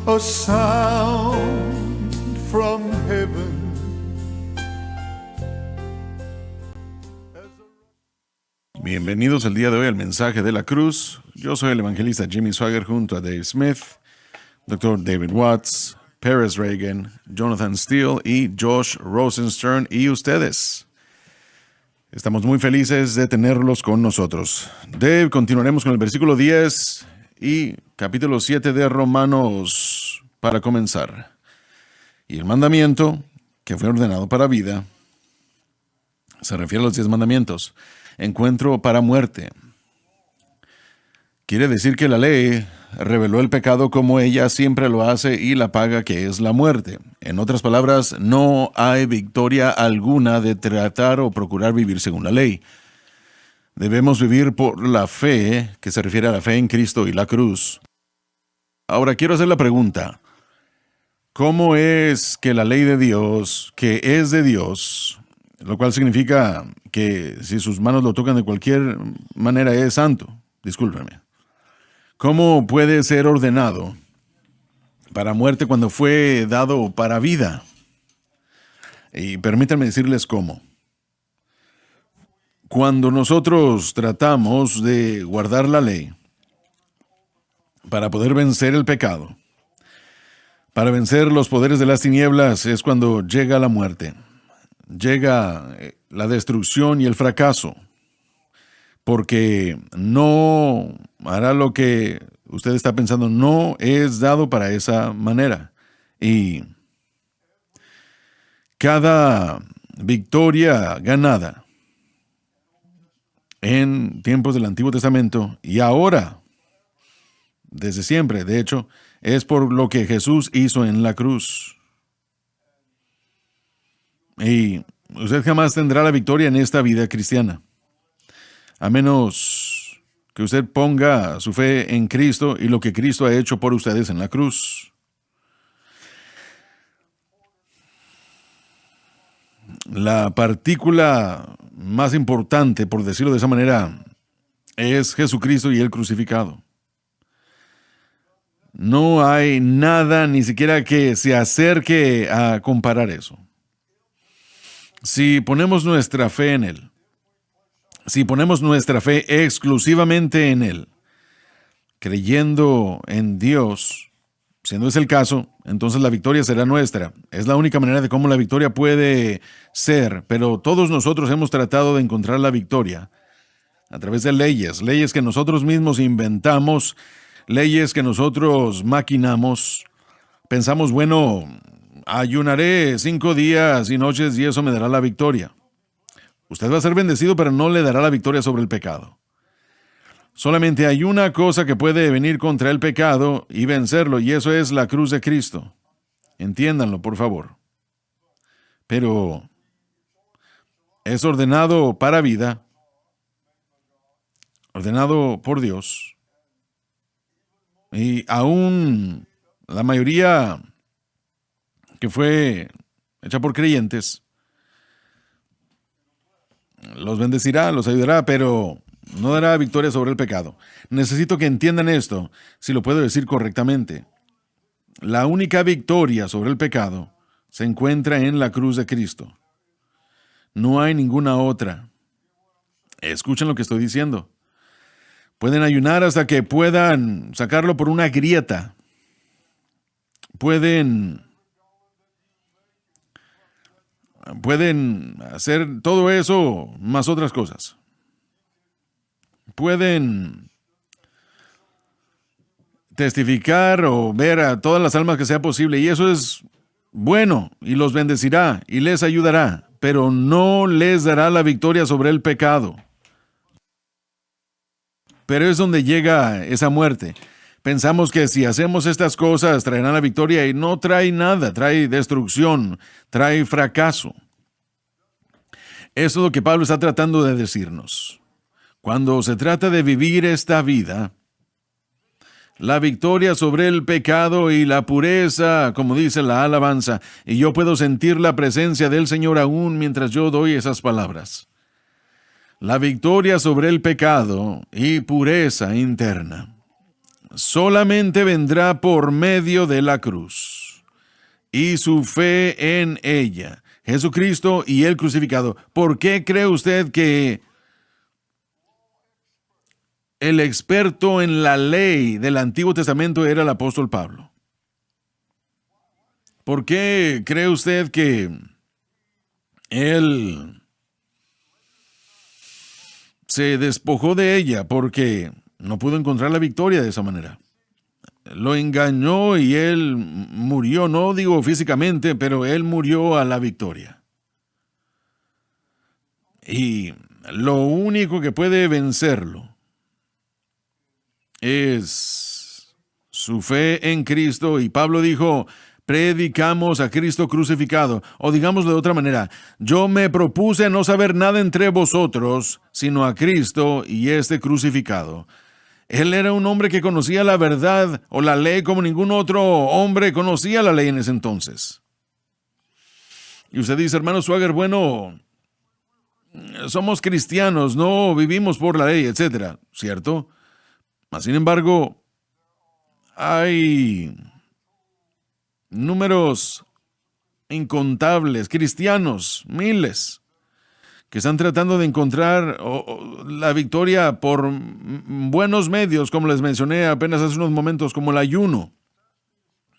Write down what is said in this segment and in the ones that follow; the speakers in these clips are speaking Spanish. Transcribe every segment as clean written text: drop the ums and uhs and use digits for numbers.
a sound from heaven. Bienvenidos el día de hoy al mensaje de la cruz. Yo soy el evangelista Jimmy Swaggart junto a Dave Smith, Dr. David Watts, Paris Reagan, Jonathan Steele y Josh Rosenstern y ustedes. Estamos muy felices de tenerlos con nosotros. Dave, continuaremos con el versículo 10 y capítulo 7 de Romanos para comenzar. Y el mandamiento que fue ordenado para vida se refiere a los 10 mandamientos. Encuentro para muerte. Quiere decir que la ley reveló el pecado como ella siempre lo hace y la paga que es la muerte. En otras palabras, no hay victoria alguna de tratar o procurar vivir según la ley. Debemos vivir por la fe, que se refiere a la fe en Cristo y la cruz. Ahora quiero hacer la pregunta: ¿cómo es que la ley de Dios, que es de Dios, lo cual significa que si sus manos lo tocan de cualquier manera es santo? Discúlpenme. ¿Cómo puede ser ordenado para muerte cuando fue dado para vida? Y permítanme decirles cómo. Cuando nosotros tratamos de guardar la ley para poder vencer el pecado, para vencer los poderes de las tinieblas, es cuando llega la muerte. Llega la destrucción y el fracaso, porque no hará lo que usted está pensando, no es dado para esa manera. Y cada victoria ganada en tiempos del Antiguo Testamento y ahora, desde siempre, de hecho, es por lo que Jesús hizo en la cruz. Y usted jamás tendrá la victoria en esta vida cristiana, a menos que usted ponga su fe en Cristo y lo que Cristo ha hecho por ustedes en la cruz. La partícula más importante, por decirlo de esa manera, es Jesucristo y el crucificado. No hay nada ni siquiera que se acerque a comparar eso. Si ponemos nuestra fe en Él, si ponemos nuestra fe exclusivamente en Él, creyendo en Dios, siendo ese el caso, entonces la victoria será nuestra. Es la única manera de cómo la victoria puede ser, pero todos nosotros hemos tratado de encontrar la victoria a través de leyes que nosotros mismos inventamos, leyes que nosotros maquinamos. Pensamos, bueno, ayunaré 5 días y noches y eso me dará la victoria. Usted va a ser bendecido, pero no le dará la victoria sobre el pecado. Solamente hay una cosa que puede venir contra el pecado y vencerlo, y eso es la cruz de Cristo. Entiéndanlo, por favor. Pero es ordenado para vida, ordenado por Dios, y aún la mayoría que fue hecha por creyentes, los bendecirá, los ayudará, pero no dará victoria sobre el pecado. Necesito que entiendan esto, si lo puedo decir correctamente. La única victoria sobre el pecado se encuentra en la cruz de Cristo. No hay ninguna otra. Escuchen lo que estoy diciendo. Pueden ayunar hasta que puedan sacarlo por una grieta. Pueden hacer todo eso más otras cosas. Pueden testificar o ver a todas las almas que sea posible, y eso es bueno, y los bendecirá y les ayudará, pero no les dará la victoria sobre el pecado. Pero es donde llega esa muerte. Pensamos que si hacemos estas cosas traerán la victoria y no trae nada, trae destrucción, trae fracaso. Eso es lo que Pablo está tratando de decirnos. Cuando se trata de vivir esta vida, la victoria sobre el pecado y la pureza, como dice la alabanza, y yo puedo sentir la presencia del Señor aún mientras yo doy esas palabras. La victoria sobre el pecado y pureza interna solamente vendrá por medio de la cruz y su fe en ella, Jesucristo y el crucificado. ¿Por qué cree usted que el experto en la ley del Antiguo Testamento era el apóstol Pablo? ¿Por qué cree usted que él se despojó de ella? Porque no pudo encontrar la victoria de esa manera. Lo engañó y él murió, no digo físicamente, pero él murió a la victoria. Y lo único que puede vencerlo es su fe en Cristo. Y Pablo dijo, predicamos a Cristo crucificado. O digámoslo de otra manera, yo me propuse no saber nada entre vosotros, sino a Cristo y este crucificado. Él era un hombre que conocía la verdad o la ley como ningún otro hombre conocía la ley en ese entonces. Y usted dice, hermano Swagger, bueno, somos cristianos, no vivimos por la ley, etcétera, ¿cierto? Mas, sin embargo, hay números incontables, cristianos, miles, que están tratando de encontrar la victoria por buenos medios, como les mencioné apenas hace unos momentos, como el ayuno.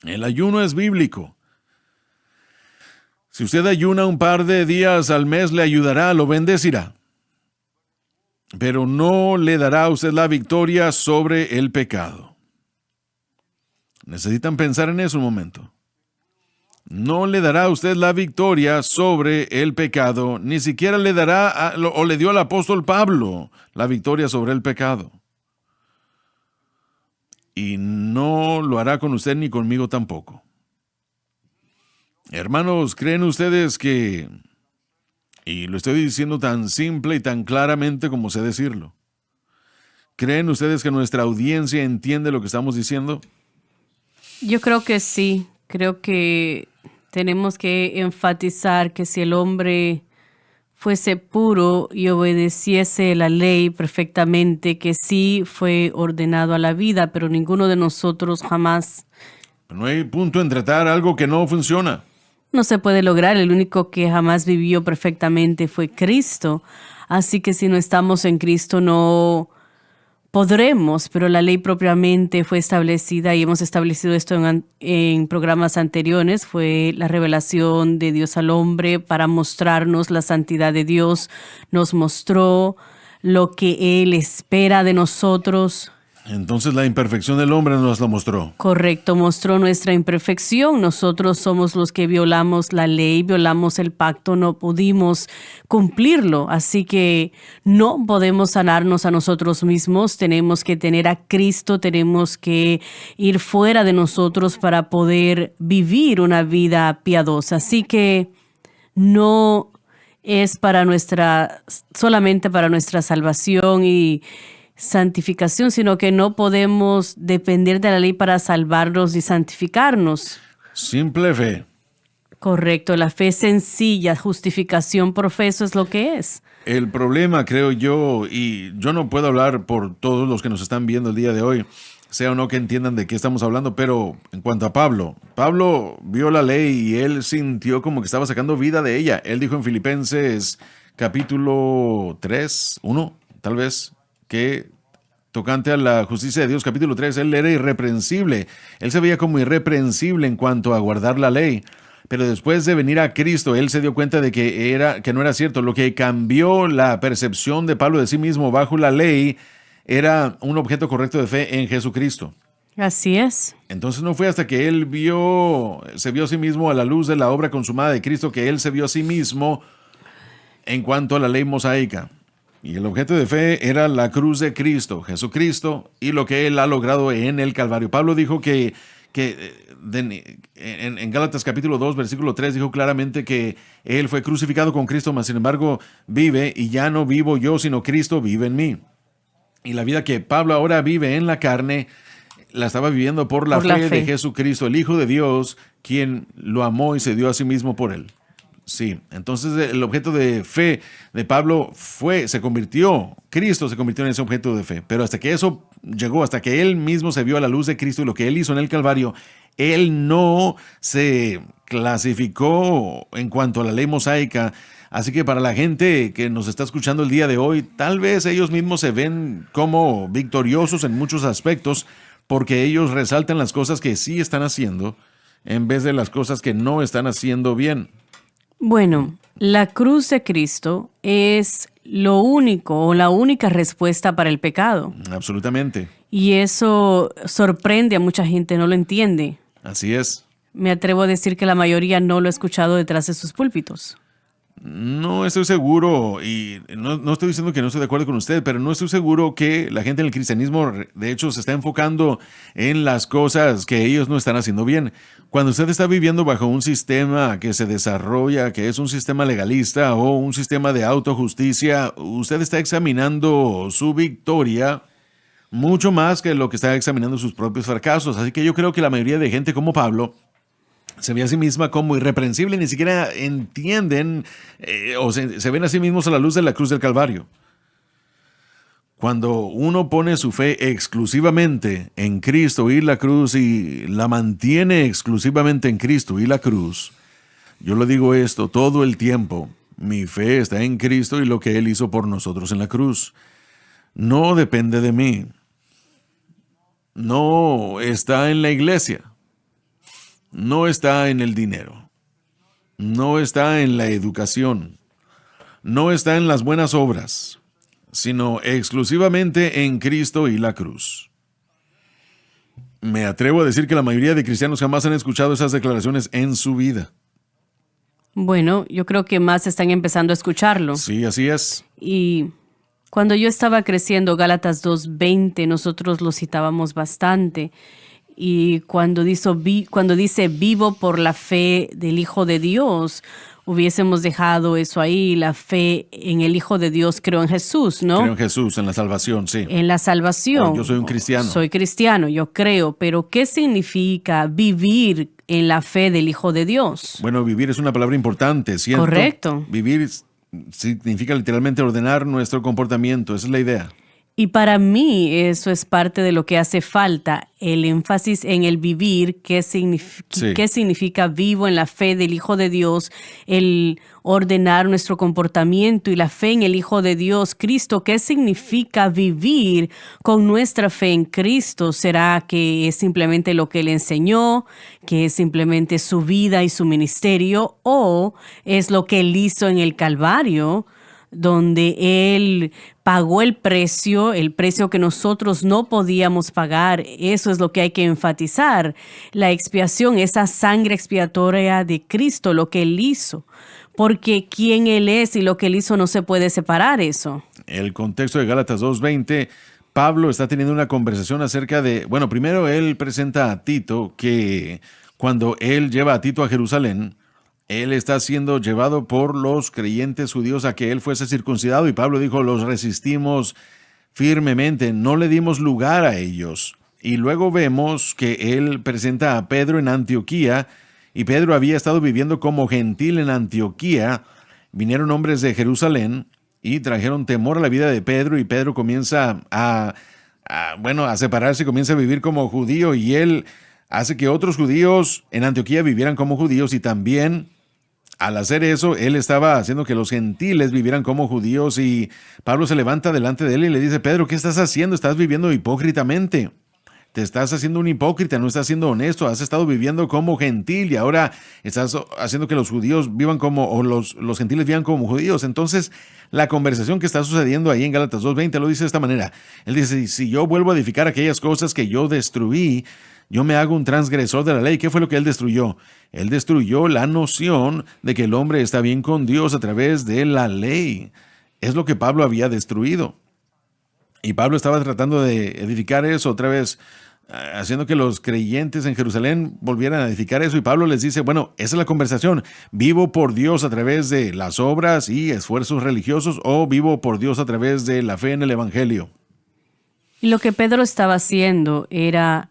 El ayuno es bíblico. Si usted ayuna un par de días al mes, le ayudará, lo bendecirá. Pero no le dará a usted la victoria sobre el pecado. Necesitan pensar en eso un momento. No le dará a usted la victoria sobre el pecado, ni siquiera le dará, o le dio al apóstol Pablo, la victoria sobre el pecado. Y no lo hará con usted ni conmigo tampoco. Hermanos, ¿creen ustedes que, y lo estoy diciendo tan simple y tan claramente como sé decirlo, ¿creen ustedes que nuestra audiencia entiende lo que estamos diciendo? Yo creo que sí. Creo que tenemos que enfatizar que si el hombre fuese puro y obedeciese la ley perfectamente, que sí fue ordenado a la vida, pero ninguno de nosotros jamás. No hay punto en tratar algo que no funciona. No se puede lograr. El único que jamás vivió perfectamente fue Cristo. Así que si no estamos en Cristo no podremos, pero la ley propiamente fue establecida y hemos establecido esto en programas anteriores. Fue la revelación de Dios al hombre para mostrarnos la santidad de Dios. Nos mostró lo que Él espera de nosotros. Entonces la imperfección del hombre nos la mostró. Correcto, mostró nuestra imperfección. Nosotros somos los que violamos la ley, violamos el pacto, no pudimos cumplirlo. Así que no podemos sanarnos a nosotros mismos. Tenemos que tener a Cristo, tenemos que ir fuera de nosotros para poder vivir una vida piadosa. Así que no es solamente para nuestra salvación y santificación, sino que no podemos depender de la ley para salvarnos y santificarnos. Simple fe. Correcto, la fe sencilla, justificación por fe, eso es lo que es. El problema, creo yo, y yo no puedo hablar por todos los que nos están viendo el día de hoy, sea o no que entiendan de qué estamos hablando, pero en cuanto a Pablo vio la ley y él sintió como que estaba sacando vida de ella. Él dijo en Filipenses capítulo 3, 1, tal vez, que tocante a la justicia de Dios, capítulo 3, él era irreprensible. Él se veía como irreprensible en cuanto a guardar la ley. Pero después de venir a Cristo, él se dio cuenta de que no era cierto. Lo que cambió la percepción de Pablo de sí mismo bajo la ley era un objeto correcto de fe en Jesucristo. Así es. Entonces no fue hasta que él se vio a sí mismo a la luz de la obra consumada de Cristo que él se vio a sí mismo en cuanto a la ley mosaica. Y el objeto de fe era la cruz de Cristo, Jesucristo, y lo que Él ha logrado en el Calvario. Pablo dijo que en Gálatas capítulo 2, versículo 3, dijo claramente que Él fue crucificado con Cristo, mas sin embargo vive, y ya no vivo yo, sino Cristo vive en mí. Y la vida que Pablo ahora vive en la carne, la estaba viviendo por la fe de Jesucristo, el Hijo de Dios, quien lo amó y se dio a sí mismo por Él. Sí, entonces el objeto de fe de Pablo Cristo se convirtió en ese objeto de fe, pero hasta que eso llegó, hasta que él mismo se vio a la luz de Cristo y lo que él hizo en el Calvario, él no se clasificó en cuanto a la ley mosaica. Así que para la gente que nos está escuchando el día de hoy, tal vez ellos mismos se ven como victoriosos en muchos aspectos porque ellos resaltan las cosas que sí están haciendo en vez de las cosas que no están haciendo bien. Bueno, la cruz de Cristo es lo único o la única respuesta para el pecado. Absolutamente. Y eso sorprende a mucha gente, no lo entiende. Así es. Me atrevo a decir que la mayoría no lo ha escuchado detrás de sus púlpitos. No estoy seguro, y no estoy diciendo que no estoy de acuerdo con usted, pero no estoy seguro que la gente en el cristianismo, de hecho, se está enfocando en las cosas que ellos no están haciendo bien. Cuando usted está viviendo bajo un sistema que se desarrolla, que es un sistema legalista o un sistema de autojusticia, usted está examinando su victoria mucho más que lo que está examinando sus propios fracasos. Así que yo creo que la mayoría de gente como Pablo se ve a sí misma como irreprensible, ni siquiera entienden o se ven a sí mismos a la luz de la cruz del Calvario. Cuando uno pone su fe exclusivamente en Cristo y la cruz y la mantiene exclusivamente en Cristo y la cruz, yo le digo esto todo el tiempo, mi fe está en Cristo y lo que Él hizo por nosotros en la cruz. No depende de mí. No está en la iglesia. No está en el dinero, no está en la educación, no está en las buenas obras, sino exclusivamente en Cristo y la cruz. Me atrevo a decir que la mayoría de cristianos jamás han escuchado esas declaraciones en su vida. Bueno, yo creo que más están empezando a escucharlo. Sí, así es. Y cuando yo estaba creciendo, Gálatas 2:20, nosotros lo citábamos bastante. Y cuando dice vivo por la fe del Hijo de Dios, hubiésemos dejado eso ahí, la fe en el Hijo de Dios, creo en Jesús, ¿no? Creo en Jesús, en la salvación, sí. En la salvación. Yo soy un cristiano. Soy cristiano, yo creo, pero ¿qué significa vivir en la fe del Hijo de Dios? Bueno, vivir es una palabra importante, ¿cierto? Correcto. Vivir significa literalmente ordenar nuestro comportamiento, esa es la idea. Y para mí eso es parte de lo que hace falta, el énfasis en el vivir, qué significa vivo en la fe del Hijo de Dios, el ordenar nuestro comportamiento y la fe en el Hijo de Dios, Cristo, qué significa vivir con nuestra fe en Cristo. ¿Será que es simplemente lo que Él enseñó, que es simplemente su vida y su ministerio, o es lo que Él hizo en el Calvario, donde Él pagó el precio que nosotros no podíamos pagar? Eso es lo que hay que enfatizar. La expiación, esa sangre expiatoria de Cristo, lo que Él hizo. Porque quién Él es y lo que Él hizo no se puede separar eso. El contexto de Gálatas 2:20, Pablo está teniendo una conversación acerca de, bueno, primero él presenta a Tito que cuando él lleva a Tito a Jerusalén, él está siendo llevado por los creyentes judíos a que él fuese circuncidado y Pablo dijo, los resistimos firmemente, no le dimos lugar a ellos. Y luego vemos que él presenta a Pedro en Antioquía y Pedro había estado viviendo como gentil en Antioquía. Vinieron hombres de Jerusalén y trajeron temor a la vida de Pedro y Pedro comienza a separarse, comienza a vivir como judío y él hace que otros judíos en Antioquía vivieran como judíos y también al hacer eso, él estaba haciendo que los gentiles vivieran como judíos y Pablo se levanta delante de él y le dice, Pedro, ¿qué estás haciendo? Estás viviendo hipócritamente. Te estás haciendo un hipócrita, no estás siendo honesto, has estado viviendo como gentil y ahora estás haciendo que los judíos vivan los gentiles vivan como judíos. Entonces, la conversación que está sucediendo ahí en Gálatas 2:20 lo dice de esta manera. Él dice, si yo vuelvo a edificar aquellas cosas que yo destruí, yo me hago un transgresor de la ley. ¿Qué fue lo que él destruyó? Él destruyó la noción de que el hombre está bien con Dios a través de la ley. Es lo que Pablo había destruido. Y Pablo estaba tratando de edificar eso otra vez, haciendo que los creyentes en Jerusalén volvieran a edificar eso. Y Pablo les dice, bueno, esa es la conversación. ¿Vivo por Dios a través de las obras y esfuerzos religiosos o vivo por Dios a través de la fe en el Evangelio? Y lo que Pedro estaba haciendo era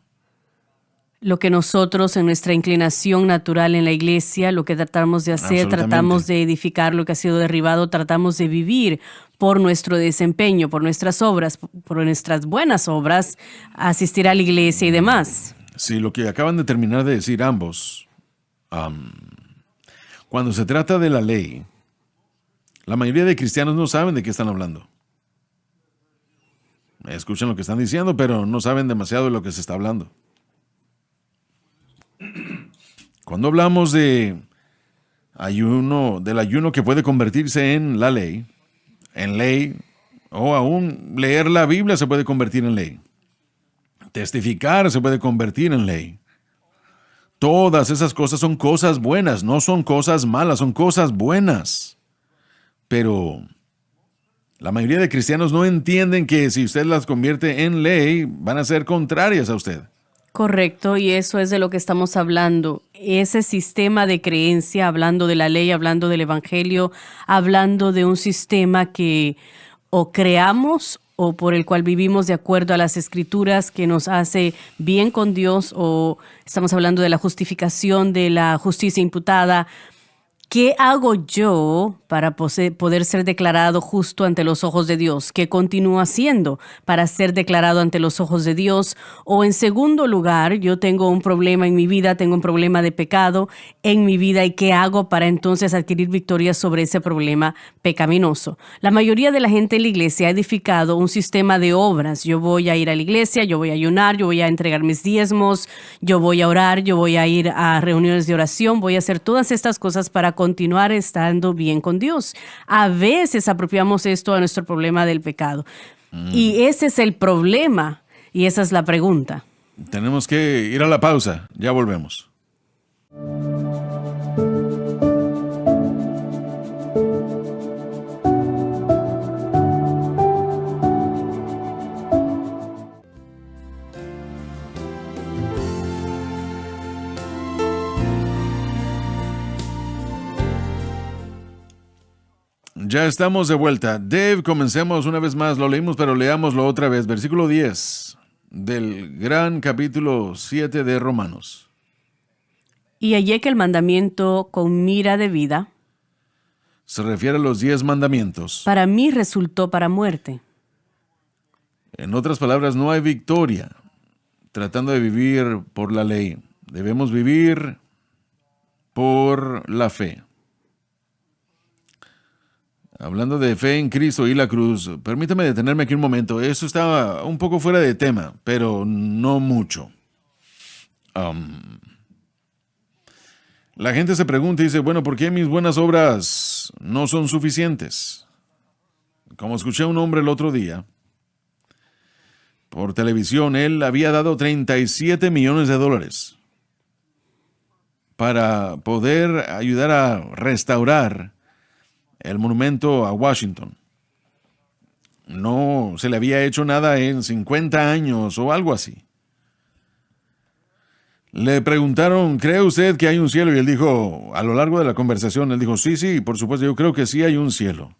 Lo que nosotros en nuestra inclinación natural en la iglesia, lo que tratamos de hacer, Absolutamente. tratamos de edificar lo que ha sido derribado, tratamos de vivir por nuestro desempeño, por nuestras obras, por nuestras buenas obras, asistir a la iglesia y demás. Sí, lo que acaban de terminar de decir ambos, cuando se trata de la ley, la mayoría de cristianos no saben de qué están hablando. Escuchan lo que están diciendo, pero no saben demasiado de lo que se está hablando. Cuando hablamos de ayuno, del ayuno que puede convertirse en la ley, o aún leer la Biblia se puede convertir en ley. Testificar se puede convertir en ley. Todas esas cosas son cosas buenas, no son cosas malas, son cosas buenas. Pero la mayoría de cristianos no entienden que si usted las convierte en ley, van a ser contrarias a usted. Correcto, y eso es de lo que estamos hablando. Ese sistema de creencia, hablando de la ley, hablando del evangelio, hablando de un sistema que o creamos o por el cual vivimos de acuerdo a las escrituras que nos hace bien con Dios, o estamos hablando de la justificación, de la justicia imputada. ¿Qué hago yo para poder ser declarado justo ante los ojos de Dios? ¿Qué continúo haciendo para ser declarado ante los ojos de Dios? O en segundo lugar, yo tengo un problema en mi vida, tengo un problema de pecado en mi vida, ¿y qué hago para entonces adquirir victoria sobre ese problema pecaminoso? La mayoría de la gente en la iglesia ha edificado un sistema de obras. Yo voy a ir a la iglesia, yo voy a ayunar, yo voy a entregar mis diezmos, yo voy a orar, yo voy a ir a reuniones de oración, voy a hacer todas estas cosas para continuar estando bien con Dios. A veces apropiamos esto a nuestro problema del pecado. Y ese es el problema, y esa es la pregunta. Tenemos que ir a la pausa, ya volvemos. Ya estamos de vuelta. Dave, comencemos una vez más. Lo leímos, pero leámoslo otra vez. Versículo 10 del gran capítulo 7 de Romanos. Y hallé que el mandamiento con mira de vida Se refiere a los 10 mandamientos. para mí resultó para muerte. En otras palabras, no hay victoria tratando de vivir por la ley. Debemos vivir por la fe. Hablando de fe en Cristo y la cruz, permítame detenerme aquí un momento. Eso está un poco fuera de tema, pero no mucho. La gente se pregunta y dice, bueno, ¿por qué mis buenas obras no son suficientes? Como escuché a un hombre el otro día, por televisión, él había dado $37 millones para poder ayudar a restaurar el monumento a Washington. No se le había hecho nada en 50 años o algo así. Le preguntaron, ¿cree usted que hay un cielo? Y él dijo, a lo largo de la conversación, él dijo, sí, por supuesto, yo creo que sí hay un cielo.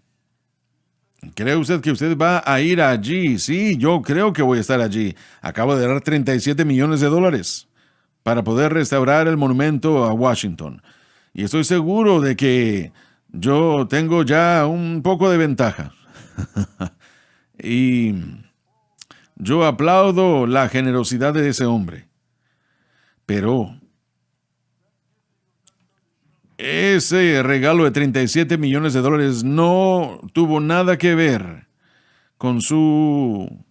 ¿Cree usted que usted va a ir allí? Sí, yo creo que voy a estar allí. Acabo de dar $37 millones para poder restaurar el monumento a Washington. Y estoy seguro de que yo tengo ya un poco de ventaja. Y yo aplaudo la generosidad de ese hombre. Pero ese regalo de $37 millones no tuvo nada que ver con su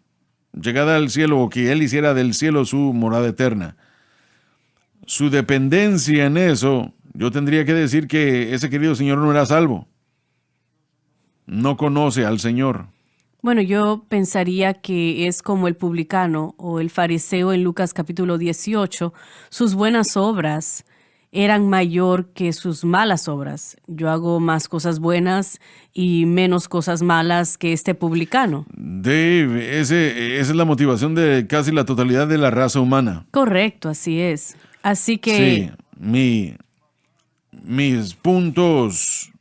llegada al cielo o que él hiciera del cielo su morada eterna. Su dependencia en eso, yo tendría que decir que ese querido señor no era salvo. No conoce al Señor. Bueno, yo pensaría que es como el publicano o el fariseo en Lucas capítulo 18. Sus buenas obras eran mayor que sus malas obras. Yo hago más cosas buenas y menos cosas malas que este publicano. Dave, esa es la motivación de casi la totalidad de la raza humana. Correcto, así es. Así que Sí, mis puntos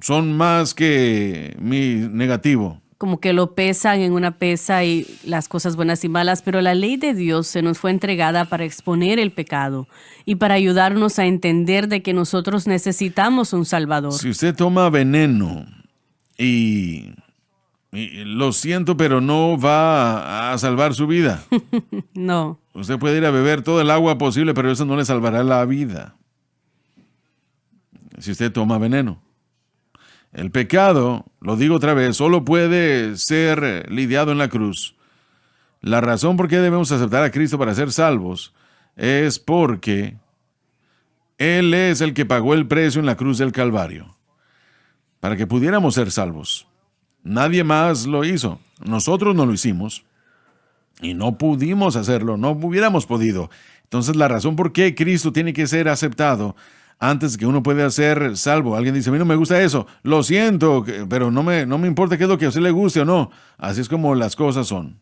son más que mi negativo. como que lo pesan en una pesa y las cosas buenas y malas, pero la ley de Dios se nos fue entregada para exponer el pecado y para ayudarnos a entender de que nosotros necesitamos un Salvador. Si usted toma veneno y lo siento, pero no va a salvar su vida. No, Usted puede ir a beber todo el agua posible, pero eso no le salvará la vida. Si usted toma veneno. El pecado, lo digo otra vez, solo puede ser lidiado en la cruz. La razón por qué debemos aceptar a Cristo para ser salvos es porque Él es el que pagó el precio en la cruz del Calvario para que pudiéramos ser salvos. Nadie más lo hizo. Nosotros no lo hicimos y no pudimos hacerlo, no hubiéramos podido. Entonces la razón por qué Cristo tiene que ser aceptado antes que uno pueda ser salvo. Alguien dice, a mí no me gusta eso, lo siento, pero no me importa qué es lo que a usted le guste o no. Así es como las cosas son.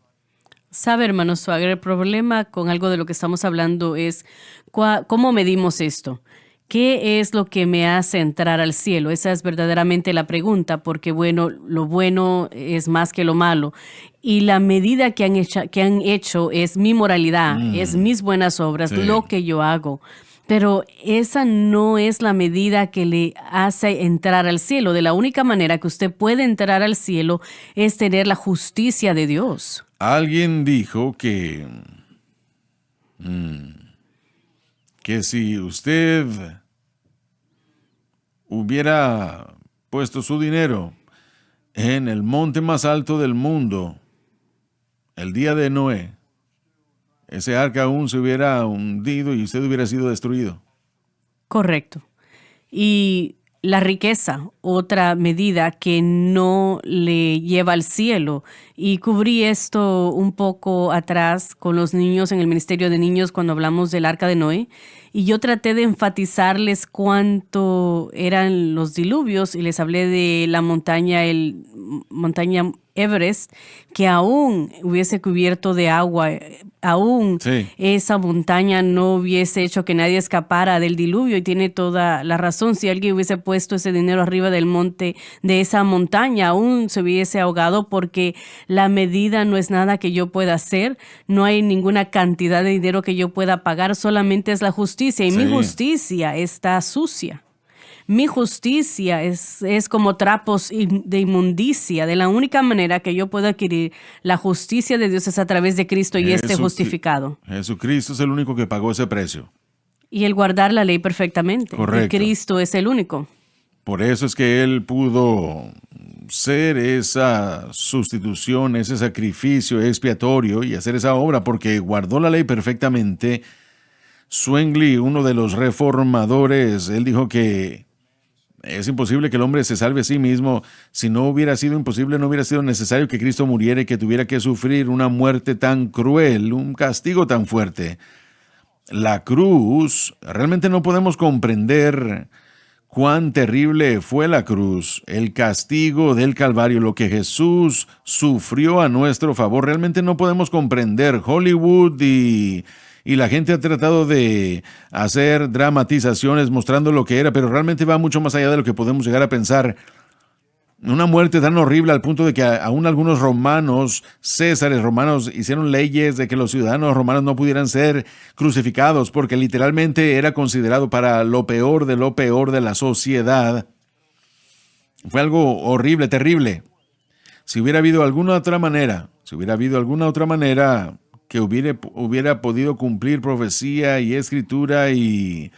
sabe, hermano Swagger, el problema con algo de lo que estamos hablando es cómo medimos esto. ¿Qué es lo que me hace entrar al cielo? Esa es verdaderamente la pregunta, porque bueno, lo bueno es más que lo malo. Y la medida que han hecho es mi moralidad, es mis buenas obras, Sí. lo que yo hago. Pero esa no es la medida que le hace entrar al cielo. De la única manera que usted puede entrar al cielo es tener la justicia de Dios. Alguien dijo que si usted hubiera puesto su dinero en el monte más alto del mundo el día de Noé, ese arca aún se hubiera hundido y usted hubiera sido destruido. Correcto. Y la riqueza, otra medida que no le lleva al cielo. Y cubrí esto un poco atrás con los niños en el Ministerio de Niños cuando hablamos del Arca de Noé. Y yo traté de enfatizarles cuánto eran los diluvios y les hablé de la montaña Everest, que aún hubiese cubierto de agua, aún Sí. esa montaña no hubiese hecho que nadie escapara del diluvio, y tiene toda la razón. Si alguien hubiese puesto ese dinero arriba del monte, de esa montaña, aún se hubiese ahogado, porque la medida no es nada que yo pueda hacer, no hay ninguna cantidad de dinero que yo pueda pagar, solamente es la justicia, y mi Sí. justicia está sucia. Mi justicia es como trapos de inmundicia. De la única manera que yo puedo adquirir la justicia de Dios es a través de Cristo y esté justificado. Jesucristo es el único que pagó ese precio. Y el guardar la ley perfectamente. Correcto. Y Cristo es el único. Por eso es que Él pudo ser esa sustitución, ese sacrificio expiatorio y hacer esa obra, porque guardó la ley perfectamente. Zwingli, uno de los reformadores, él dijo que es imposible que el hombre se salve a sí mismo. Si no hubiera sido imposible, no hubiera sido necesario que Cristo muriera y que tuviera que sufrir una muerte tan cruel, un castigo tan fuerte. La cruz, realmente no podemos comprender cuán terrible fue la cruz, el castigo del Calvario, lo que Jesús sufrió a nuestro favor. Realmente no podemos comprender. Hollywood y la gente ha tratado de hacer dramatizaciones mostrando lo que era, pero realmente va mucho más allá de lo que podemos llegar a pensar. Una muerte tan horrible al punto de que aún algunos césares romanos, hicieron leyes de que los ciudadanos romanos no pudieran ser crucificados, porque literalmente era considerado para lo peor de la sociedad. Fue algo horrible, terrible. Si hubiera habido alguna otra manera que hubiera podido cumplir profecía y escritura y,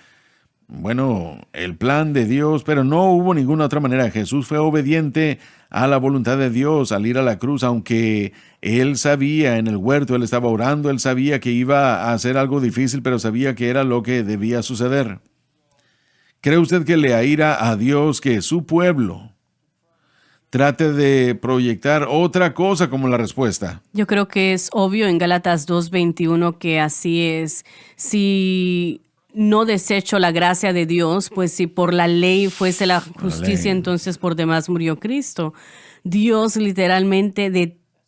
bueno, el plan de Dios, pero no hubo ninguna otra manera. Jesús fue obediente a la voluntad de Dios al ir a la cruz, aunque él sabía en el huerto, él estaba orando, él sabía que iba a hacer algo difícil, pero sabía que era lo que debía suceder. ¿Cree usted que le aira a Dios que su pueblo trate de proyectar otra cosa como la respuesta? Yo creo que es obvio en Gálatas 2:21 que así es. Si no desecho la gracia de Dios, pues si por la ley fuese la justicia, entonces por demás murió Cristo. Dios literalmente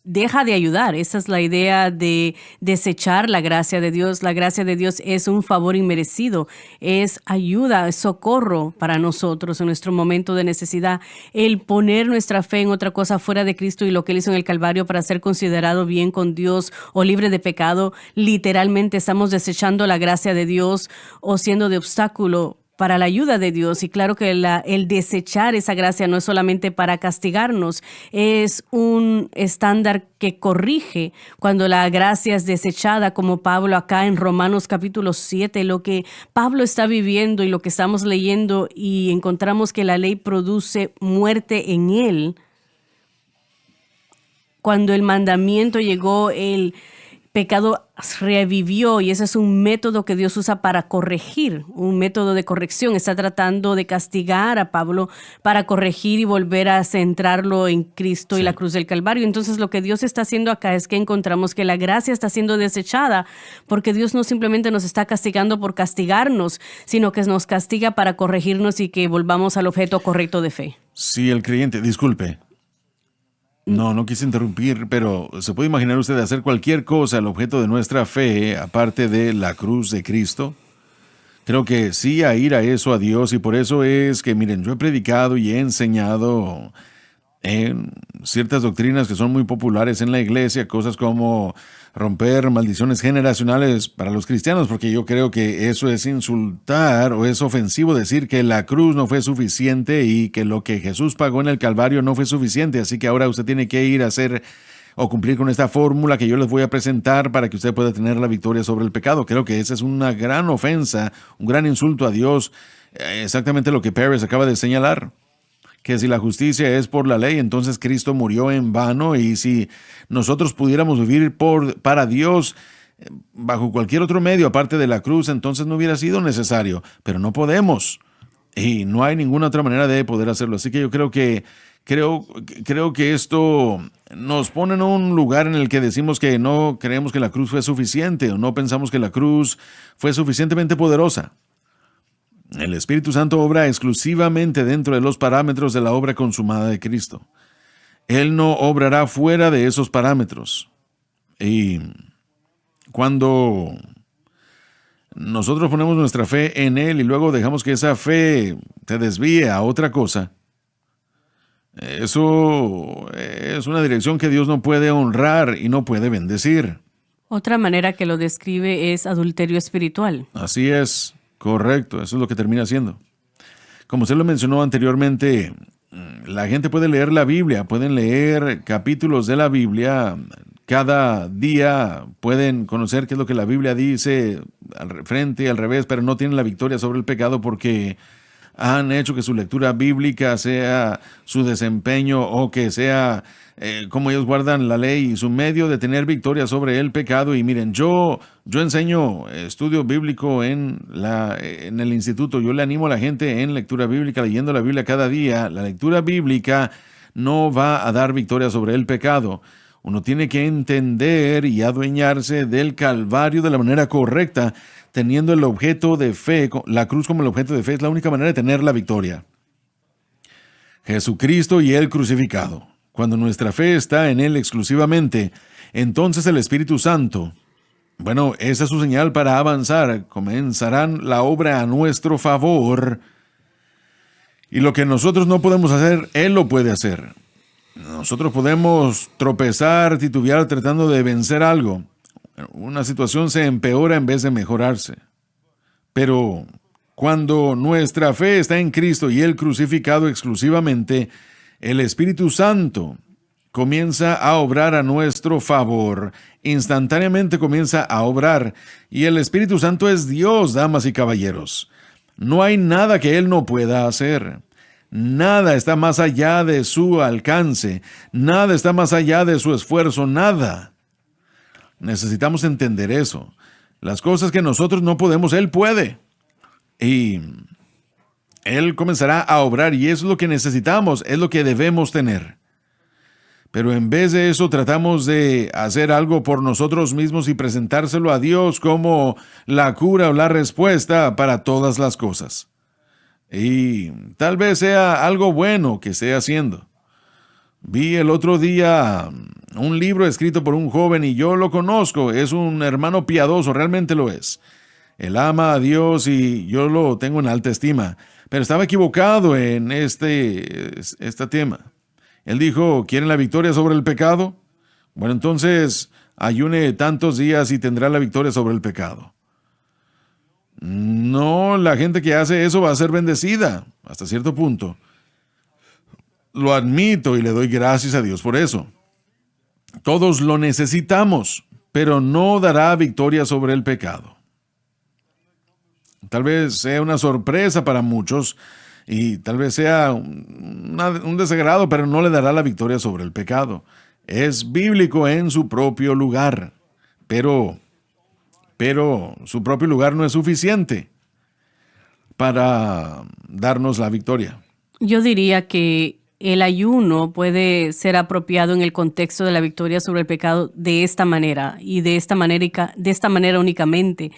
deja de ayudar. Esa es la idea de desechar la gracia de Dios. La gracia de Dios es un favor inmerecido, es ayuda, es socorro para nosotros en nuestro momento de necesidad. El poner nuestra fe en otra cosa fuera de Cristo y lo que Él hizo en el Calvario para ser considerado bien con Dios o libre de pecado, literalmente estamos desechando la gracia de Dios o siendo de obstáculo para la ayuda de Dios. Y claro que el desechar esa gracia no es solamente para castigarnos, es un estándar que corrige cuando la gracia es desechada, como Pablo acá en Romanos capítulo 7, lo que Pablo está viviendo y lo que estamos leyendo, y encontramos que la ley produce muerte en él. Cuando el mandamiento llegó, el pecado revivió, y ese es un método que Dios usa para corregir, un método de corrección. Está tratando de castigar a Pablo para corregir y volver a centrarlo en Cristo y la cruz del Calvario. Entonces lo que Dios está haciendo acá es que encontramos que la gracia está siendo desechada porque Dios no simplemente nos está castigando por castigarnos, sino que nos castiga para corregirnos y que volvamos al objeto correcto de fe. Si el creyente, disculpe, no quise interrumpir, pero ¿se puede imaginar usted hacer cualquier cosa al objeto de nuestra fe, aparte de la cruz de Cristo? Creo que sí, a ir a eso, a Dios, y por eso es que, miren, yo he predicado y he enseñado en ciertas doctrinas que son muy populares en la iglesia, cosas como romper maldiciones generacionales para los cristianos, porque yo creo que eso es insultar o es ofensivo decir que la cruz no fue suficiente y que lo que Jesús pagó en el Calvario no fue suficiente, así que ahora usted tiene que ir a hacer o cumplir con esta fórmula que yo les voy a presentar para que usted pueda tener la victoria sobre el pecado. Creo que esa es una gran ofensa, un gran insulto a Dios, exactamente lo que Pérez acaba de señalar. Que si la justicia es por la ley, entonces Cristo murió en vano, y si nosotros pudiéramos vivir para Dios bajo cualquier otro medio aparte de la cruz, entonces no hubiera sido necesario, pero no podemos y no hay ninguna otra manera de poder hacerlo. Así que yo creo que esto nos pone en un lugar en el que decimos que no creemos que la cruz fue suficiente o no pensamos que la cruz fue suficientemente poderosa. El Espíritu Santo obra exclusivamente dentro de los parámetros de la obra consumada de Cristo. Él no obrará fuera de esos parámetros. Y cuando nosotros ponemos nuestra fe en Él y luego dejamos que esa fe te desvíe a otra cosa, eso es una dirección que Dios no puede honrar y no puede bendecir. Otra manera que lo describe es adulterio espiritual. Así es. Correcto, eso es lo que termina siendo. Como usted lo mencionó anteriormente, la gente puede leer la Biblia, pueden leer capítulos de la Biblia, cada día pueden conocer qué es lo que la Biblia dice al frente y al revés, pero no tienen la victoria sobre el pecado porque han hecho que su lectura bíblica sea su desempeño o que sea como ellos guardan la ley y su medio de tener victoria sobre el pecado. Y miren, yo enseño estudio bíblico en el instituto. Yo le animo a la gente en lectura bíblica, leyendo la Biblia cada día. La lectura bíblica no va a dar victoria sobre el pecado. Uno tiene que entender y adueñarse del Calvario de la manera correcta, teniendo el objeto de fe, la cruz como el objeto de fe. Es la única manera de tener la victoria. Jesucristo y Él crucificado. Cuando nuestra fe está en Él exclusivamente, entonces el Espíritu Santo, bueno, esa es su señal para avanzar. Comenzarán la obra a nuestro favor. Y lo que nosotros no podemos hacer, Él lo puede hacer. Nosotros podemos tropezar, titubear tratando de vencer algo. Una situación se empeora en vez de mejorarse. Pero cuando nuestra fe está en Cristo y Él crucificado exclusivamente, el Espíritu Santo comienza a obrar a nuestro favor. Instantáneamente comienza a obrar. Y el Espíritu Santo es Dios, damas y caballeros. No hay nada que Él no pueda hacer. Nada está más allá de su alcance. Nada está más allá de su esfuerzo. Nada. Necesitamos entender eso. Las cosas que nosotros no podemos, Él puede. Y Él comenzará a obrar, y eso es lo que necesitamos, es lo que debemos tener. Pero en vez de eso tratamos de hacer algo por nosotros mismos y presentárselo a Dios como la cura o la respuesta para todas las cosas. Y tal vez sea algo bueno que esté haciendo. Vi el otro día un libro escrito por un joven y yo lo conozco, es un hermano piadoso, realmente lo es. Él ama a Dios y yo lo tengo en alta estima, pero estaba equivocado en este tema. Él dijo, ¿quieren la victoria sobre el pecado? Bueno, entonces ayune tantos días y tendrá la victoria sobre el pecado. No, la gente que hace eso va a ser bendecida hasta cierto punto. Lo admito y le doy gracias a Dios por eso. Todos lo necesitamos, pero no dará victoria sobre el pecado. Tal vez sea una sorpresa para muchos y tal vez sea un desagrado, pero no le dará la victoria sobre el pecado. Es bíblico en su propio lugar, pero su propio lugar no es suficiente para darnos la victoria. Yo diría que el ayuno puede ser apropiado en el contexto de la victoria sobre el pecado de esta manera y de esta manera únicamente.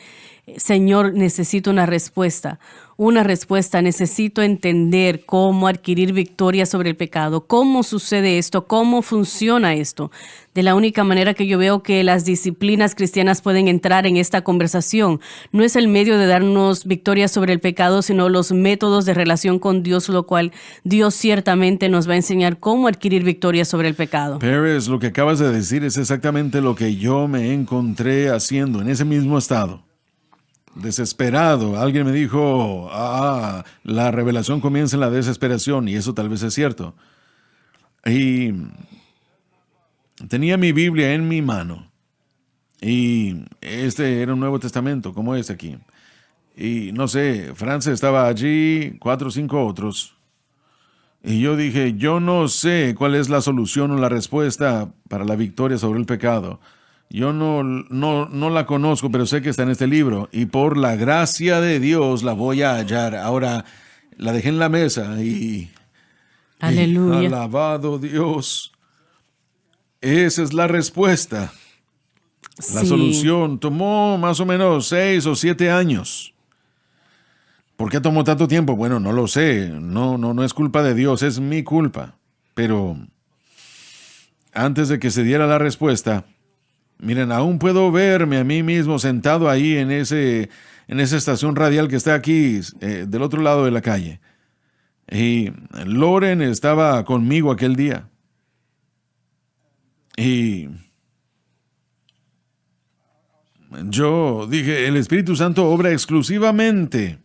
Señor, necesito una respuesta, necesito entender cómo adquirir victoria sobre el pecado, cómo sucede esto, cómo funciona esto. De la única manera que yo veo que las disciplinas cristianas pueden entrar en esta conversación no es el medio de darnos victoria sobre el pecado, sino los métodos de relación con Dios, lo cual Dios ciertamente nos va a enseñar cómo adquirir victoria sobre el pecado. Pérez, lo que acabas de decir es exactamente lo que yo me encontré haciendo en ese mismo estado. Desesperado. Alguien me dijo, la revelación comienza en la desesperación, y eso tal vez es cierto. Y tenía mi Biblia en mi mano, y este era un Nuevo Testamento, como este aquí. Y no sé, Francia estaba allí, 4 o 5 otros. Y yo dije, yo no sé cuál es la solución o la respuesta para la victoria sobre el pecado. Yo no la conozco, pero sé que está en este libro y por la gracia de Dios la voy a hallar. Ahora la dejé en la mesa y Aleluya. Alabado Dios. Esa es la respuesta. La solución tomó más o menos 6 o 7 años. ¿Por qué tomó tanto tiempo? Bueno, no lo sé. No es culpa de Dios, es mi culpa. Pero antes de que se diera la respuesta, miren, aún puedo verme a mí mismo sentado ahí en esa estación radial que está aquí del otro lado de la calle. Y Loren estaba conmigo aquel día. Y yo dije, el Espíritu Santo obra exclusivamente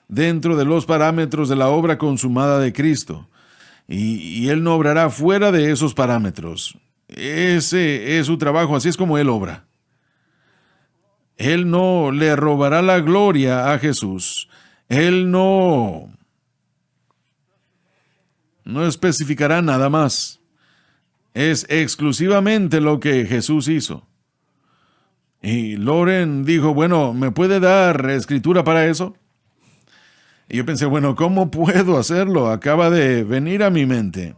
dentro de los parámetros de la obra consumada de Cristo. Y Él no obrará fuera de esos parámetros. Ese es su trabajo, así es como Él obra. Él no le robará la gloria a Jesús. Él no especificará nada más. Es exclusivamente lo que Jesús hizo. Y Loren dijo, bueno, ¿me puede dar escritura para eso? Y yo pensé, bueno, ¿cómo puedo hacerlo? Acaba de venir a mi mente.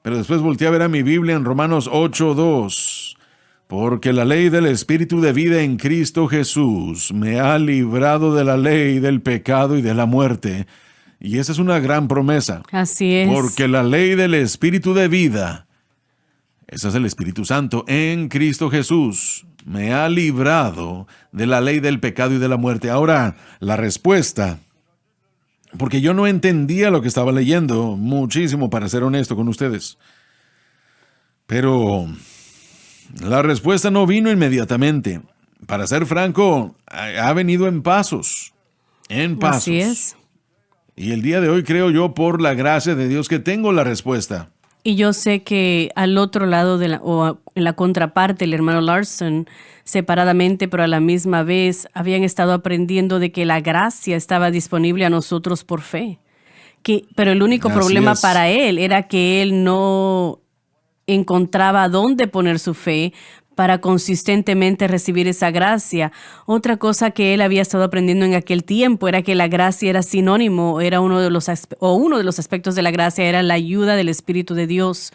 Pero después volteé a ver a mi Biblia en Romanos 8:2. Porque la ley del Espíritu de vida en Cristo Jesús me ha librado de la ley del pecado y de la muerte. Y esa es una gran promesa. Así es. Porque la ley del Espíritu de vida, ese es el Espíritu Santo, en Cristo Jesús, me ha librado de la ley del pecado y de la muerte. Ahora, la respuesta, porque yo no entendía lo que estaba leyendo muchísimo, para ser honesto con ustedes. Pero la respuesta no vino inmediatamente. Para ser franco, ha venido en pasos. En pasos. Así es. Y el día de hoy creo yo, por la gracia de Dios, que tengo la respuesta. Y yo sé que al otro lado o en la contraparte, el hermano Larson, separadamente pero a la misma vez, habían estado aprendiendo de que la gracia estaba disponible a nosotros por fe. Pero el único problema para él era que él no encontraba dónde poner su fe para consistentemente recibir esa gracia. Otra cosa que él había estado aprendiendo en aquel tiempo era que la gracia era sinónimo, era uno de los aspectos de la gracia era la ayuda del Espíritu de Dios.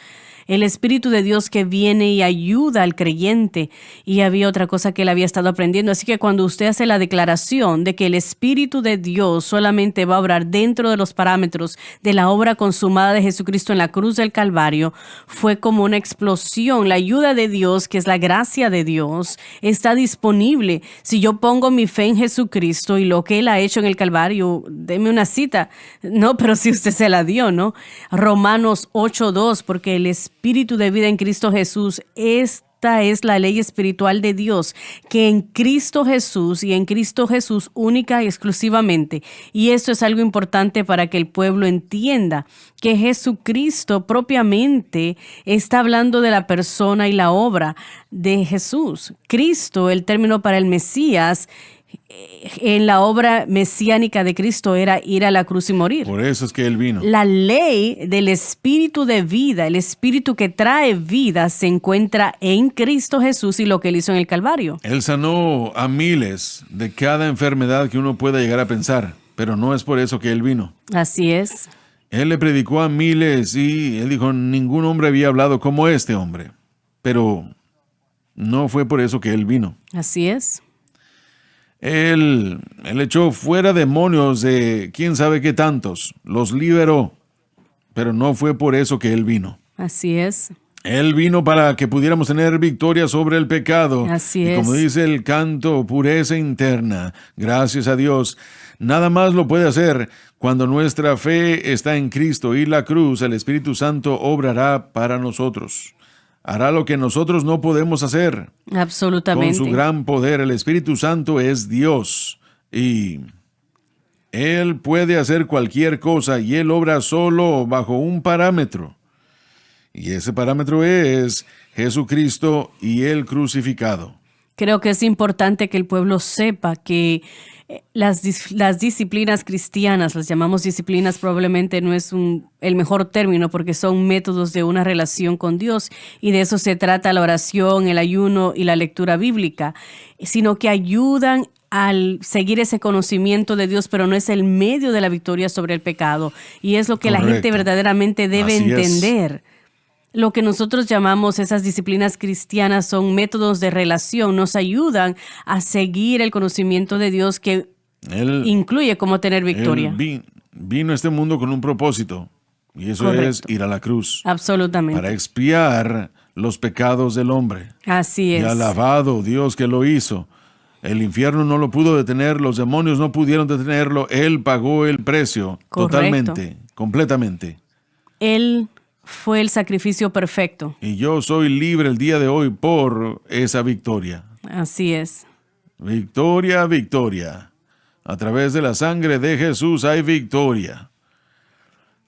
el Espíritu de Dios que viene y ayuda al creyente. Y había otra cosa que él había estado aprendiendo. Así que cuando usted hace la declaración de que el Espíritu de Dios solamente va a obrar dentro de los parámetros de la obra consumada de Jesucristo en la cruz del Calvario, fue como una explosión. La ayuda de Dios, que es la gracia de Dios, está disponible. Si yo pongo mi fe en Jesucristo y lo que Él ha hecho en el Calvario, deme una cita. No, pero si usted se la dio, ¿no? Romanos 8:2, porque el Espíritu de vida en Cristo Jesús esta es la ley espiritual de Dios, que en Cristo Jesús y en Cristo Jesús única y exclusivamente. Y esto es algo importante para que el pueblo entienda que Jesucristo propiamente está hablando de la persona y la obra de Jesús. Cristo, el término para el Mesías, en la obra mesiánica de Cristo era ir a la cruz y morir. Por eso es que Él vino. La ley del Espíritu de vida, el Espíritu que trae vida, se encuentra en Cristo Jesús y lo que Él hizo en el Calvario. Él sanó a miles de cada enfermedad que uno pueda llegar a pensar, pero no es por eso que Él vino. Así es. Él le predicó a miles y Él dijo, ningún hombre había hablado como este hombre. Pero no fue por eso que Él vino. Así es. Él echó fuera demonios de quién sabe qué tantos, los liberó, pero no fue por eso que Él vino. Así es. Él vino para que pudiéramos tener victoria sobre el pecado. Así y como es. dice el canto, pureza interna. Gracias a Dios. Nada más lo puede hacer cuando nuestra fe está en Cristo y la cruz. El Espíritu Santo obrará para nosotros. Hará lo que nosotros no podemos hacer. Absolutamente. Con su gran poder, el Espíritu Santo es Dios y Él puede hacer cualquier cosa y Él obra solo bajo un parámetro. Y ese parámetro es Jesucristo y el crucificado. Creo que es importante que el pueblo sepa que las disciplinas cristianas, las llamamos disciplinas, probablemente no es el mejor término porque son métodos de una relación con Dios y de eso se trata la oración, el ayuno y la lectura bíblica, sino que ayudan al seguir ese conocimiento de Dios, pero no es el medio de la victoria sobre el pecado. Y es lo que la gente verdaderamente debe entender. Lo que nosotros llamamos esas disciplinas cristianas son métodos de relación, nos ayudan a seguir el conocimiento de Dios que incluye cómo tener victoria. Él vino a este mundo con un propósito y eso es ir a la cruz. Absolutamente. Para expiar los pecados del hombre. Así es. Y alabado Dios que lo hizo. El infierno no lo pudo detener, los demonios no pudieron detenerlo, Él pagó el precio. Correcto. Totalmente, completamente. Él fue el sacrificio perfecto. Y yo soy libre el día de hoy por esa victoria. Así es. Victoria, victoria. A través de la sangre de Jesús hay victoria.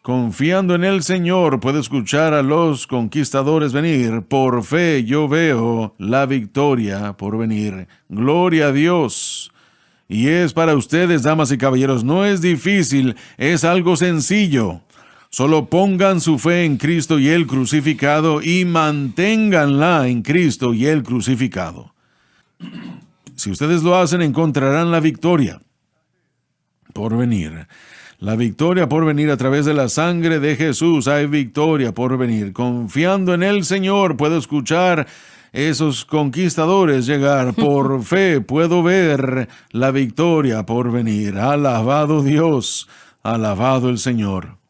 Confiando en el Señor puedo escuchar a los conquistadores venir. Por fe yo veo la victoria por venir. Gloria a Dios. Y es para ustedes, damas y caballeros, no es difícil, es algo sencillo. Solo pongan su fe en Cristo y el crucificado y manténganla en Cristo y el crucificado. Si ustedes lo hacen, encontrarán la victoria por venir. La victoria por venir a través de la sangre de Jesús. Hay victoria por venir. Confiando en el Señor, puedo escuchar esos conquistadores llegar. Por fe puedo ver la victoria por venir. Alabado Dios, alabado el Señor.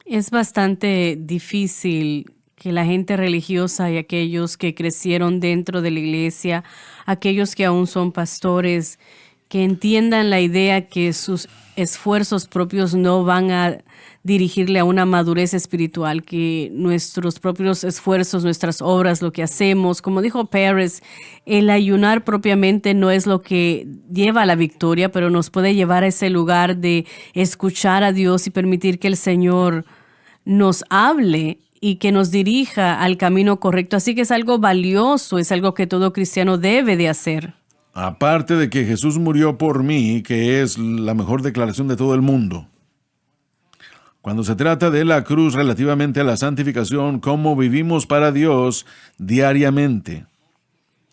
Es bastante difícil que la gente religiosa y aquellos que crecieron dentro de la iglesia, aquellos que aún son pastores, que entiendan la idea que sus esfuerzos propios no van a dirigirle a una madurez espiritual, que nuestros propios esfuerzos, nuestras obras, lo que hacemos, como dijo Pérez, el ayunar propiamente no es lo que lleva a la victoria, pero nos puede llevar a ese lugar de escuchar a Dios y permitir que el Señor nos hable y que nos dirija al camino correcto. Así que es algo valioso, es algo que todo cristiano debe de hacer. Aparte de que Jesús murió por mí, que es la mejor declaración de todo el mundo. Cuando se trata de la cruz relativamente a la santificación, cómo vivimos para Dios diariamente.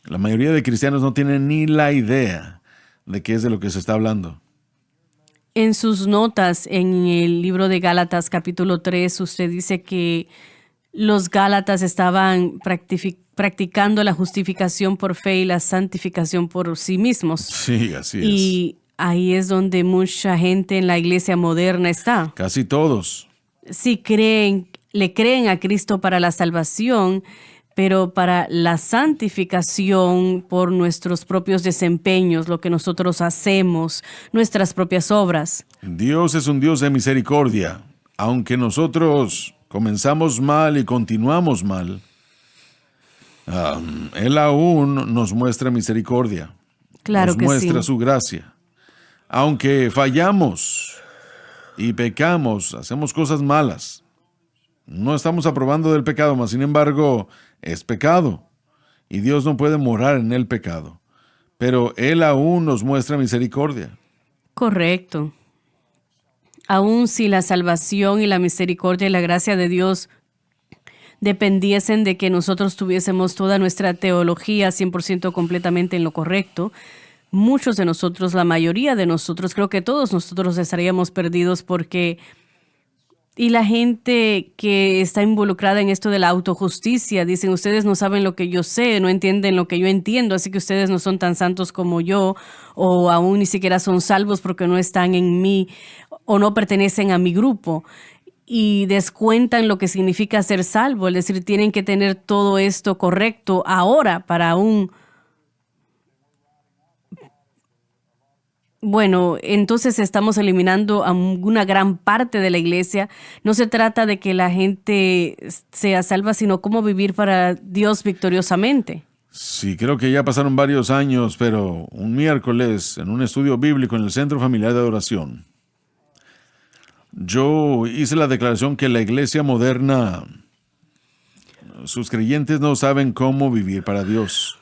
La mayoría de cristianos no tienen ni la idea de qué es de lo que se está hablando. En sus notas en el libro de Gálatas capítulo 3, usted dice que los Gálatas estaban practicando la justificación por fe y la santificación por sí mismos. Sí, así es. Y ahí es donde mucha gente en la iglesia moderna está. Casi todos. Sí le creen a Cristo para la salvación, pero para la santificación por nuestros propios desempeños, lo que nosotros hacemos, nuestras propias obras. Dios es un Dios de misericordia. Aunque nosotros comenzamos mal y continuamos mal, Él aún nos muestra misericordia. Claro nos que muestra sí. su gracia. Aunque fallamos y pecamos, hacemos cosas malas. No estamos aprobando del pecado, mas sin embargo es pecado. Y Dios no puede morar en el pecado. Pero Él aún nos muestra misericordia. Correcto. Aun si la salvación y la misericordia y la gracia de Dios dependiesen de que nosotros tuviésemos toda nuestra teología 100% completamente en lo correcto, muchos de nosotros, la mayoría de nosotros, creo que todos nosotros estaríamos perdidos porque... Y la gente que está involucrada en esto de la autojusticia, dicen, ustedes no saben lo que yo sé, no entienden lo que yo entiendo, así que ustedes no son tan santos como yo, o aún ni siquiera son salvos porque no están en mí, o no pertenecen a mi grupo. Y descuentan lo que significa ser salvo, es decir, tienen que tener todo esto correcto ahora para un... Bueno, entonces estamos eliminando a una gran parte de la iglesia. No se trata de que la gente sea salva, sino cómo vivir para Dios victoriosamente. Sí, creo que ya pasaron varios años, pero un miércoles en un estudio bíblico en el Centro Familiar de Adoración, yo hice la declaración que la iglesia moderna, sus creyentes no saben cómo vivir para Dios.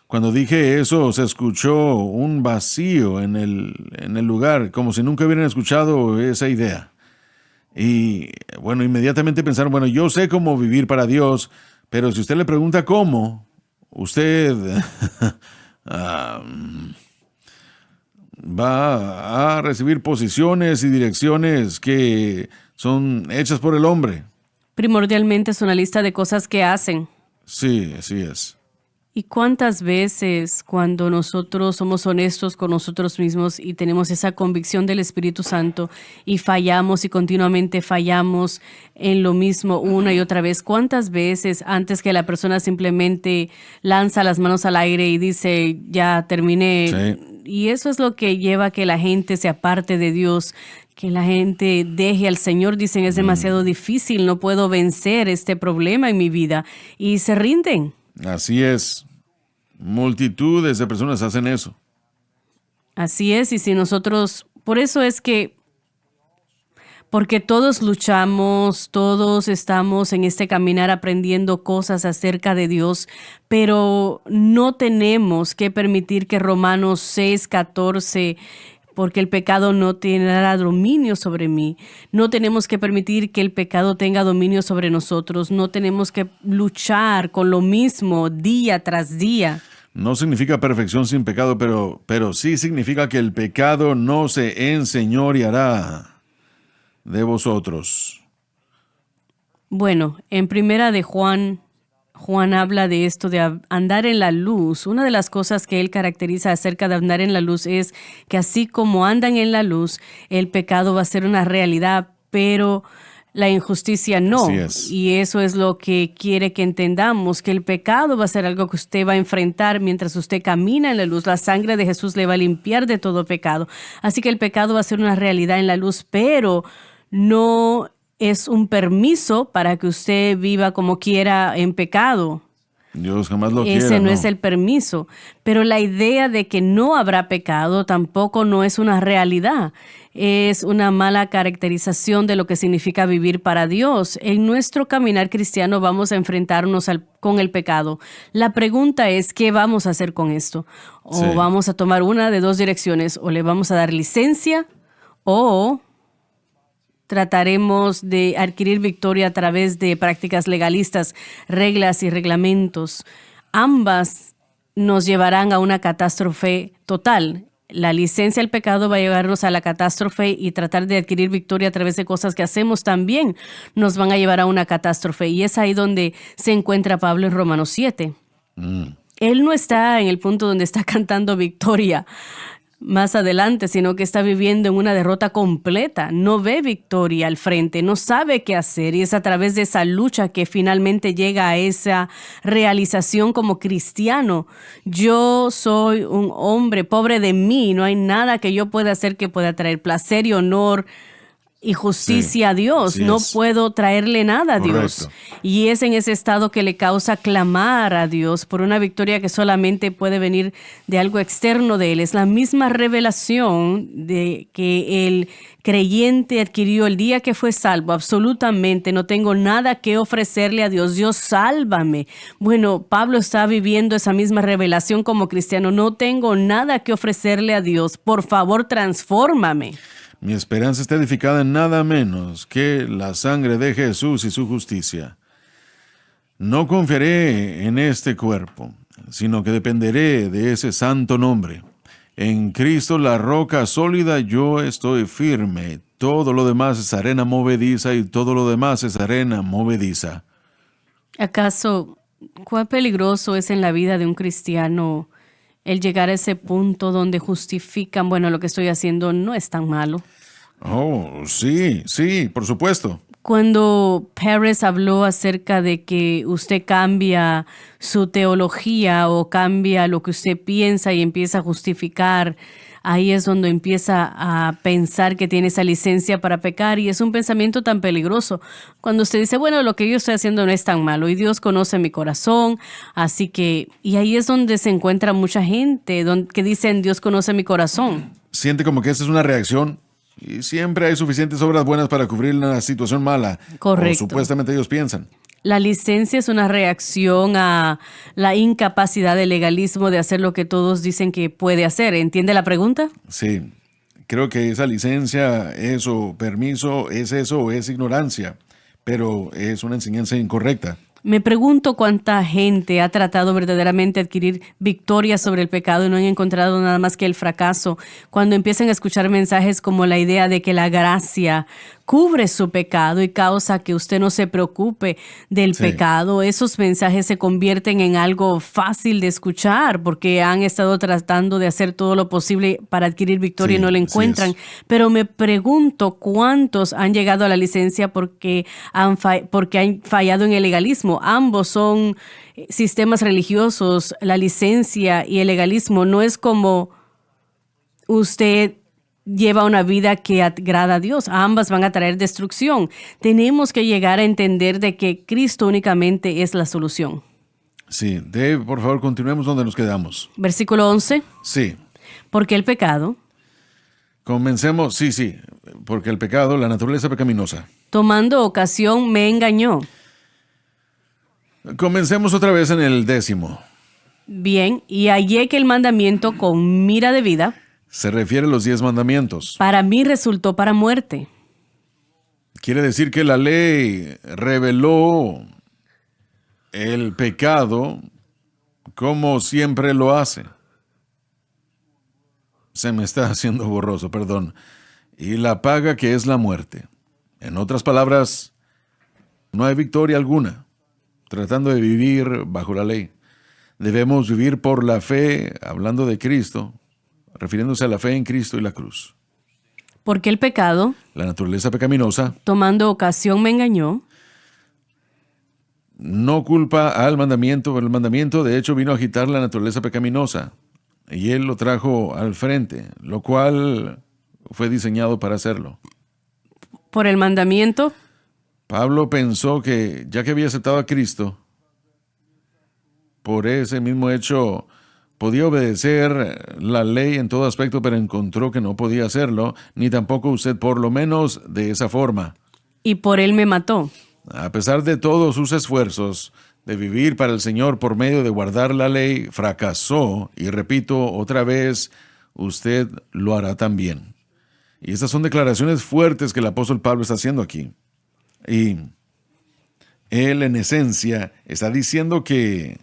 Cuando dije eso, se escuchó un vacío en el lugar, como si nunca hubieran escuchado esa idea. Y bueno, inmediatamente pensaron, bueno, yo sé cómo vivir para Dios, pero si usted le pregunta cómo, usted va a recibir posiciones y direcciones que son hechas por el hombre. Primordialmente es una lista de cosas que hacen. Sí, así es. ¿Y cuántas veces cuando nosotros somos honestos con nosotros mismos y tenemos esa convicción del Espíritu Santo y fallamos y continuamente fallamos en lo mismo una y otra vez? ¿Cuántas veces antes que la persona simplemente lanza las manos al aire y dice, ya terminé? Sí. Y eso es lo que lleva a que la gente se aparte de Dios, que la gente deje al Señor. Dicen, es demasiado difícil, no puedo vencer este problema en mi vida. Y se rinden. Así es. Multitudes de personas hacen eso. Así es, y si nosotros, por eso es que, porque todos luchamos, todos estamos en este caminar aprendiendo cosas acerca de Dios, pero no tenemos que permitir que Romanos 6:14, porque el pecado no tendrá dominio sobre mí. No tenemos que permitir que el pecado tenga dominio sobre nosotros. No tenemos que luchar con lo mismo día tras día. No significa perfección sin pecado, pero sí significa que el pecado no se enseñoreará de vosotros. Bueno, en primera de Juan habla de esto de andar en la luz. Una de las cosas que él caracteriza acerca de andar en la luz es que así como andan en la luz, el pecado va a ser una realidad, pero la injusticia no. Así es. Y eso es lo que quiere que entendamos, que el pecado va a ser algo que usted va a enfrentar mientras usted camina en la luz. La sangre de Jesús le va a limpiar de todo pecado. Así que el pecado va a ser una realidad en la luz, pero no es un permiso para que usted viva como quiera en pecado. Dios jamás lo quiera. Ese no es el permiso. Pero la idea de que no habrá pecado tampoco no es una realidad. Es una mala caracterización de lo que significa vivir para Dios. En nuestro caminar cristiano vamos a enfrentarnos con el pecado. La pregunta es, ¿qué vamos a hacer con esto? O Sí. vamos a tomar una de dos direcciones. O le vamos a dar licencia o trataremos de adquirir victoria a través de prácticas legalistas, reglas y reglamentos. Ambas nos llevarán a una catástrofe total. la licencia al pecado va a llevarnos a la catástrofe y tratar de adquirir victoria a través de cosas que hacemos también nos van a llevar a una catástrofe. Y es ahí donde se encuentra Pablo en Romanos 7. Él no está en el punto donde está cantando victoria más adelante, sino que está viviendo en una derrota completa. No ve victoria al frente, no sabe qué hacer, y es a través de esa lucha que finalmente llega a esa realización como cristiano. Yo soy un hombre pobre de mí, no hay nada que yo pueda hacer que pueda traer placer y honor y justicia a Dios. así No es. puedo traerle nada a Dios. Correcto. Y es en ese estado que le causa clamar a Dios por una victoria que solamente puede venir de algo externo de Él. Es la misma revelación de que el creyente adquirió el día que fue salvo. Absolutamente no tengo nada que ofrecerle a Dios. Dios, sálvame. Bueno, Pablo está viviendo esa misma revelación como cristiano. No tengo nada que ofrecerle a Dios. Por favor, transfórmame. Mi esperanza está edificada en nada menos que la sangre de Jesús y su justicia. No confiaré en este cuerpo, sino que dependeré de ese santo nombre. En Cristo, la roca sólida, yo estoy firme. Todo lo demás es arena movediza y todo lo demás es arena movediza. ¿Acaso cuán peligroso es en la vida de un cristiano el llegar a ese punto donde justifican, bueno, lo que estoy haciendo no es tan malo? Oh, sí, por supuesto. Cuando Pérez habló acerca de que usted cambia su teología o cambia lo que usted piensa y empieza a justificar, ahí es donde empieza a pensar que tiene esa licencia para pecar, y es un pensamiento tan peligroso. Cuando usted dice, bueno, lo que yo estoy haciendo no es tan malo y Dios conoce mi corazón, así que, y ahí es donde se encuentra mucha gente que dicen, Dios conoce mi corazón. Siente como que esta es una reacción y siempre hay suficientes obras buenas para cubrir una situación mala. Correcto. O supuestamente ellos piensan. La licencia es una reacción a la incapacidad del legalismo de hacer lo que todos dicen que puede hacer. ¿Entiende la pregunta? Sí, creo que esa licencia, eso, permiso, es eso o es ignorancia, pero es una enseñanza incorrecta. Me pregunto cuánta gente ha tratado verdaderamente de adquirir victoria sobre el pecado y no han encontrado nada más que el fracaso cuando empiezan a escuchar mensajes como la idea de que la gracia cubre su pecado y causa que usted no se preocupe del pecado. Esos mensajes se convierten en algo fácil de escuchar porque han estado tratando de hacer todo lo posible para adquirir victoria y no la encuentran. Pero me pregunto cuántos han llegado a la licencia porque han fallado en el legalismo. Ambos son sistemas religiosos. La licencia y el legalismo no es como usted lleva una vida que agrada a Dios. Ambas van a traer destrucción. Tenemos que llegar a entender de que Cristo únicamente es la solución. Sí, Dave, por favor, continuemos donde nos quedamos. Versículo 11. Sí. Porque el pecado, Comencemos, sí, porque el pecado, la naturaleza pecaminosa. tomando ocasión, me engañó. Comencemos otra vez en el 10. Bien, y hallé que el mandamiento con mira de vida Se refiere a los 10 mandamientos. para mí resultó para muerte. Quiere decir que la ley reveló el pecado como siempre lo hace. Se me está haciendo borroso, perdón. Y la paga que es la muerte. En otras palabras, no hay victoria alguna tratando de vivir bajo la ley. Debemos vivir por la fe, hablando de Cristo, refiriéndose a la fe en Cristo y la cruz. Porque el pecado, La naturaleza pecaminosa tomando ocasión, me engañó. no culpa al mandamiento, pero el mandamiento de hecho vino a agitar la naturaleza pecaminosa y él lo trajo al frente, lo cual fue diseñado para hacerlo. Por el mandamiento, Pablo pensó que ya que había aceptado a Cristo, por ese mismo hecho podía obedecer la ley en todo aspecto, pero encontró que no podía hacerlo, ni tampoco usted, por lo menos de esa forma. y por él me mató. A pesar de todos sus esfuerzos de vivir para el Señor por medio de guardar la ley, fracasó, y repito otra vez, usted lo hará también. Y estas son declaraciones fuertes que el apóstol Pablo está haciendo aquí. Y él, en esencia, está diciendo que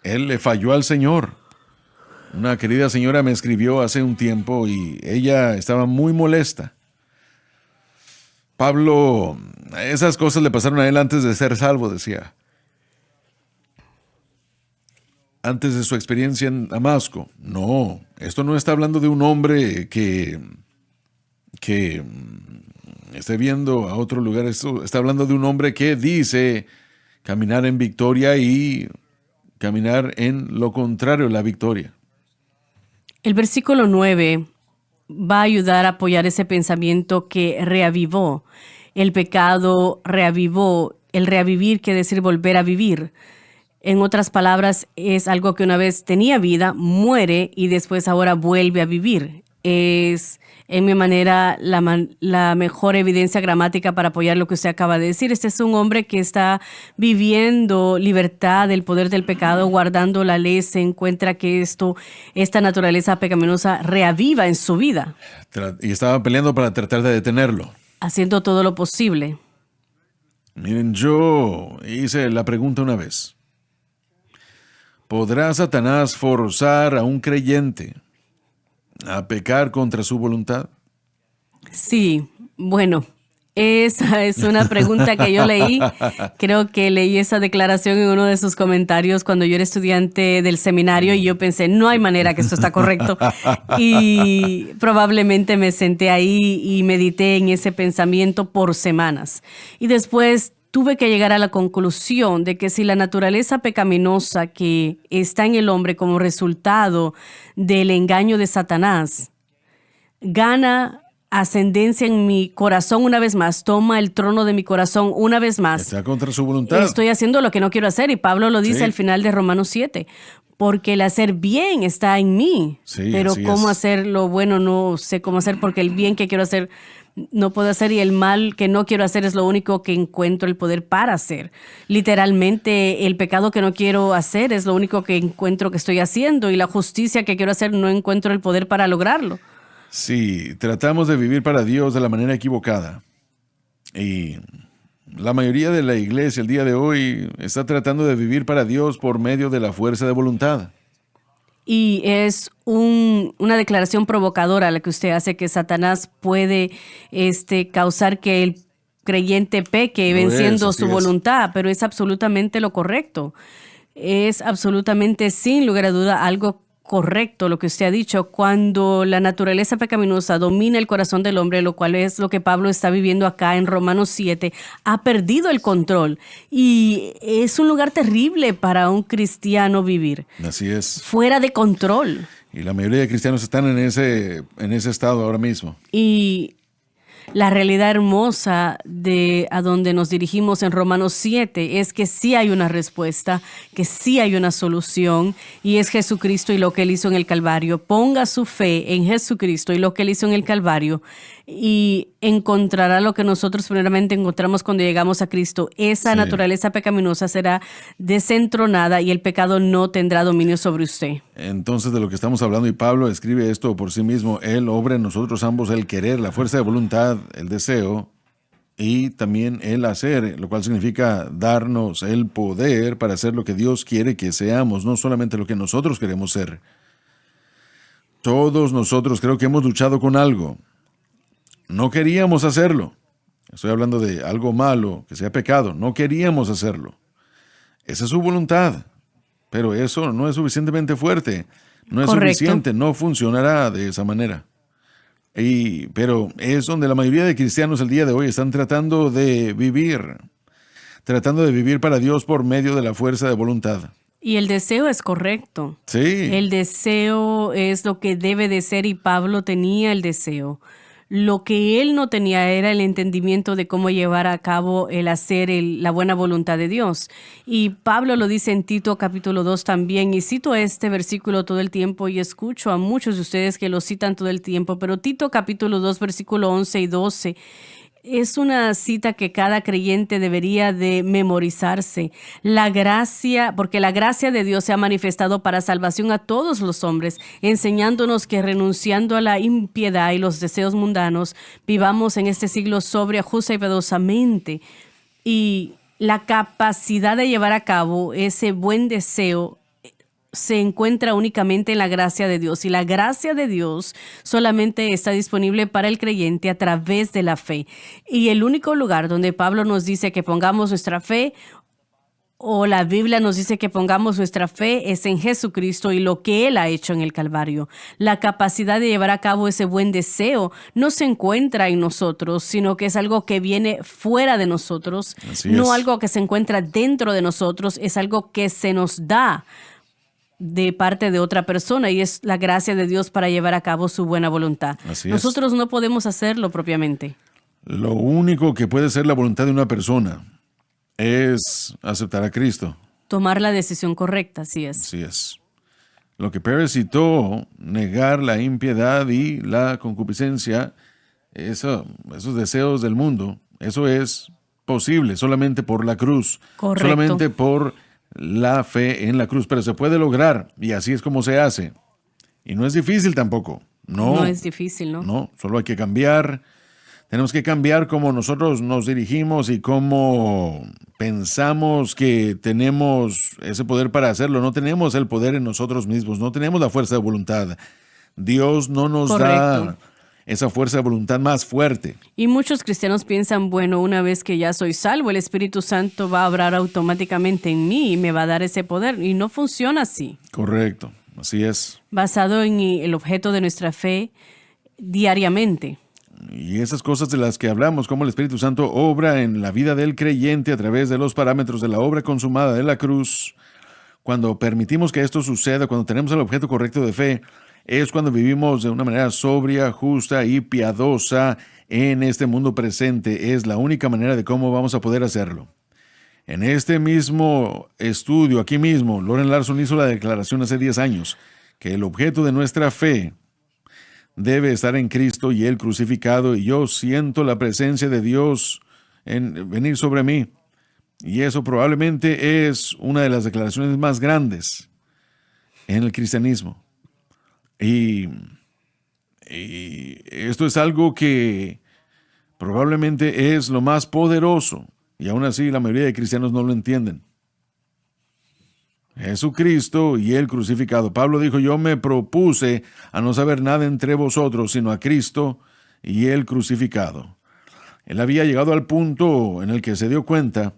él le falló al Señor. Una querida señora me escribió hace un tiempo y ella estaba muy molesta. Pablo, esas cosas le pasaron a él antes de ser salvo, decía. Antes de su experiencia en Damasco. No, esto no está hablando de un hombre que esté viendo a otro lugar. Esto está hablando de un hombre que dice caminar en victoria y caminar en lo contrario a la victoria. El versículo 9 va a ayudar a apoyar ese pensamiento que reavivó. El pecado reavivó. El reavivir quiere decir volver a vivir. En otras palabras, es algo que una vez tenía vida, muere y después ahora vuelve a vivir. Es, en mi manera, la mejor evidencia gramática para apoyar lo que usted acaba de decir. Este es un hombre que está viviendo libertad del poder del pecado, guardando la ley, se encuentra que esta naturaleza pecaminosa reaviva en su vida. Y estaba peleando para tratar de detenerlo. Haciendo todo lo posible. Miren, yo hice la pregunta una vez. ¿Podrá Satanás forzar a un creyente a pecar contra su voluntad? Sí, bueno, esa es una pregunta que yo leí. Creo que leí esa declaración en uno de sus comentarios cuando yo era estudiante del seminario y yo pensé, no hay manera que esto está correcto. Y probablemente me senté ahí y medité en ese pensamiento por semanas. Y después tuve que llegar a la conclusión de que si la naturaleza pecaminosa que está en el hombre como resultado del engaño de Satanás gana ascendencia en mi corazón una vez más, toma el trono de mi corazón una vez más. Está contra su voluntad. Estoy haciendo lo que no quiero hacer y Pablo lo dice al final de Romanos 7. Porque el hacer bien está en mí, pero cómo hacer lo bueno no sé cómo hacer porque el bien que quiero hacer no puedo hacer y el mal que no quiero hacer es lo único que encuentro el poder para hacer. Literalmente, el pecado que no quiero hacer es lo único que encuentro que estoy haciendo y la justicia que quiero hacer no encuentro el poder para lograrlo. Sí, tratamos de vivir para Dios de la manera equivocada. Y la mayoría de la iglesia el día de hoy está tratando de vivir para Dios por medio de la fuerza de voluntad. Y es una declaración provocadora la que usted hace, que Satanás puede causar que el creyente peque venciendo su voluntad, pero es absolutamente lo correcto. Es absolutamente, sin lugar a duda, algo correcto lo que usted ha dicho. Cuando la naturaleza pecaminosa domina el corazón del hombre, lo cual es lo que Pablo está viviendo acá en Romanos 7, ha perdido el control. Y es un lugar terrible para un cristiano vivir. Así es. Fuera de control. Y la mayoría de cristianos están en ese estado ahora mismo. Y la realidad hermosa de a donde nos dirigimos en Romanos 7 es que sí hay una respuesta, que sí hay una solución, y es Jesucristo y lo que Él hizo en el Calvario. Ponga su fe en Jesucristo y lo que Él hizo en el Calvario y encontrará lo que nosotros primeramente encontramos cuando llegamos a Cristo. Esa naturaleza pecaminosa será desentronada y el pecado no tendrá dominio sobre usted. Entonces, de lo que estamos hablando, y Pablo escribe esto por sí mismo, Él obra en nosotros ambos el querer, la fuerza de voluntad, el deseo y también el hacer, lo cual significa darnos el poder para hacer lo que Dios quiere que seamos, no solamente lo que nosotros queremos ser. Todos nosotros creo que hemos luchado con algo. No queríamos hacerlo. Estoy hablando de algo malo, que sea pecado. No queríamos hacerlo. Esa es su voluntad. Pero eso no es suficientemente fuerte. No es suficiente. No funcionará de esa manera. Pero es donde la mayoría de cristianos el día de hoy están tratando de vivir. Tratando de vivir para Dios por medio de la fuerza de voluntad. Y el deseo es correcto. Sí. El deseo es lo que debe de ser y Pablo tenía el deseo. Lo que él no tenía era el entendimiento de cómo llevar a cabo el hacer la buena voluntad de Dios. Y Pablo lo dice en Tito capítulo 2 también, y cito este versículo todo el tiempo y escucho a muchos de ustedes que lo citan todo el tiempo, pero Tito capítulo 2 versículo 11 y 12 es una cita que cada creyente debería de memorizarse. La gracia, porque la gracia de Dios se ha manifestado para salvación a todos los hombres, enseñándonos que renunciando a la impiedad y los deseos mundanos, vivamos en este siglo sobria, justa y piadosamente. Y la capacidad de llevar a cabo ese buen deseo se encuentra únicamente en la gracia de Dios, y la gracia de Dios solamente está disponible para el creyente a través de la fe. Y el único lugar donde Pablo nos dice que pongamos nuestra fe, o la Biblia nos dice que pongamos nuestra fe, es en Jesucristo y lo que Él ha hecho en el Calvario. La capacidad de llevar a cabo ese buen deseo no se encuentra en nosotros, sino que es algo que viene fuera de nosotros, no algo que se encuentra dentro de nosotros, es algo que se nos da de parte de otra persona, y es la gracia de Dios para llevar a cabo su buena voluntad. Nosotros no podemos hacerlo propiamente. Lo único que puede ser la voluntad de una persona es aceptar a Cristo. Tomar la decisión correcta, así es. Así es. Lo que Pérez citó, negar la impiedad y la concupiscencia, esos deseos del mundo, eso es posible solamente por la cruz. Correcto. Solamente por la fe en la cruz. Pero se puede lograr, y así es como se hace. Y no es difícil tampoco. No es difícil, ¿no? No, solo hay que cambiar. Tenemos que cambiar cómo nosotros nos dirigimos y cómo pensamos que tenemos ese poder para hacerlo. No tenemos el poder en nosotros mismos, no tenemos la fuerza de voluntad. Dios no nos da esa fuerza de voluntad más fuerte. Y muchos cristianos piensan, bueno, una vez que ya soy salvo, el Espíritu Santo va a obrar automáticamente en mí y me va a dar ese poder. Y no funciona así. Correcto, así es. Basado en el objeto de nuestra fe diariamente. Y esas cosas de las que hablamos, cómo el Espíritu Santo obra en la vida del creyente a través de los parámetros de la obra consumada de la cruz, cuando permitimos que esto suceda, cuando tenemos el objeto correcto de fe, es cuando vivimos de una manera sobria, justa y piadosa en este mundo presente. Es la única manera de cómo vamos a poder hacerlo. En este mismo estudio, aquí mismo, Loren Larson hizo la declaración hace 10 años, que el objeto de nuestra fe debe estar en Cristo y Él crucificado, y yo siento la presencia de Dios en venir sobre mí. Y eso probablemente es una de las declaraciones más grandes en el cristianismo. Y esto es algo que probablemente es lo más poderoso, y aún así la mayoría de cristianos no lo entienden. Jesucristo y Él crucificado. Pablo dijo, yo me propuse a no saber nada entre vosotros, sino a Cristo y Él crucificado. Él había llegado al punto en el que se dio cuenta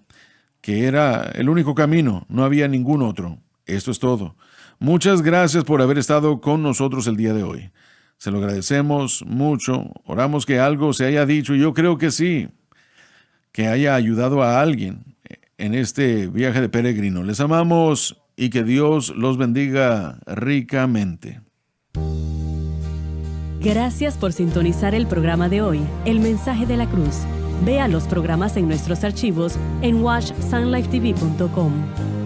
que era el único camino, no había ningún otro. Esto es todo. Muchas gracias por haber estado con nosotros el día de hoy. Se lo agradecemos mucho. Oramos que algo se haya dicho, y yo creo que sí, que haya ayudado a alguien en este viaje de peregrino. Les amamos y que Dios los bendiga ricamente. Gracias por sintonizar el programa de hoy, El Mensaje de la Cruz. Vea los programas en nuestros archivos en watchsunlifetv.com.